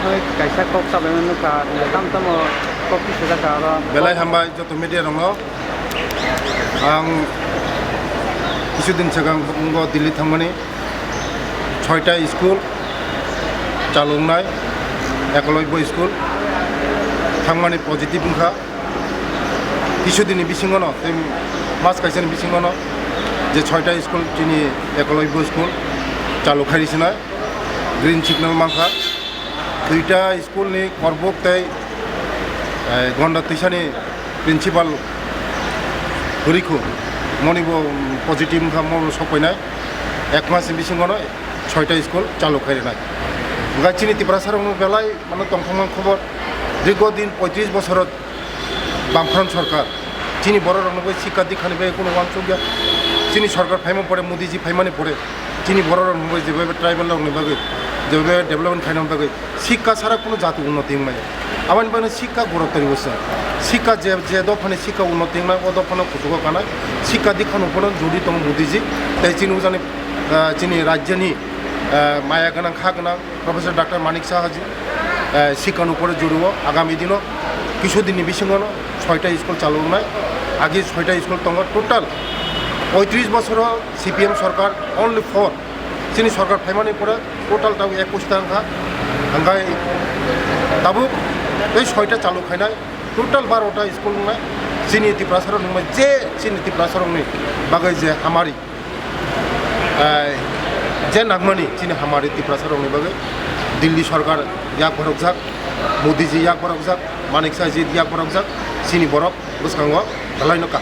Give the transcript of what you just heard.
hoi kaisa kok sa ben nu ka tam tam kok ki sa ka ro belai hambai joto media rongo ang কিছুদিন सिगां बुंगो दिल्ली थांमानि 6টা school चालुनाय Eklavya school थांमानि positive उनखा কিছুদিনनि बिसिङावनो मास काइसानि बिसिङावनो जे 6টা स्कुल जोंनि एकलव्य स्कुल चालु खारिसिना ग्रीन सिगनेल मांखा 2টা स्कुलनि करबुक तै गन्दा तैसानि प्रिन्सिपाल हरिखौ मनिबो पजिटिभ उनखा मनो सफैनाय एक मासनि बिसिङावनो 6টা स्कुल चालु खारिनाय गाचिनि तिप्रासारावनो बेलाय माने दंफांमान खबर दीर्घदिन 35 বছরত বামফ্রন্ট সরকার যিনি বড় রংনবো শিক্ষা দীক্ষানি বে কোনো অঞ্চল গিয়া যিনি সরকার ফাইমা পড়ে মোদিজি ফাইমানি পড়ে যিনি বড় রংনবো যেভাবে ট্রাইবেল রংনি বাগে যেভাবে ডেভেলপমেন্ট খাইনাম বাগে শিক্ষা ছাড়া কোনো জাতি উন্নতি হয় আমার মানে শিক্ষা গুরুত্ব দিবস শিক্ষা যে দফানে শিক্ষা উন্নতি হয় ও দফানে কুতুক কানা শিক্ষা দীক্ষান উপর জড়ি দं মোদিজি তাই চিনি উজানি চিনি রাজ্যনি মায়া গোনাं खा गोनां प्रफेसर डॉक्टर मानिक साहाजी শিক্ষার উপরে জড়িব আগামী দিনও কিছুদিনनि बिसिङावनो 6টা स्कुल चालुनाय आगे 6টা स्कुल दङ टोटाल 35 বছরও সিপিএম সরকার অনলি 4 जोंनि सरकार फाइमानि पड़े टोटाल दाबो 21टा ओंखा ओमफ्राय दाबो बै 6टा चालु खायनाय टोटाल 12टा स्कुल नङा जोंनि तिप्रासाराव नङा जे जोंनि तिप्रासारावनि बागै जे हामारि जे नागमानि जोंनि हामारि तिप्रासारावनि बागै दिल्ली सरकार याक बरकजाक मोदीजी याक बरकजाक मानिक साहाजी याक बरकजाक जोंनि बरफ गोसोखाङो दालायनो का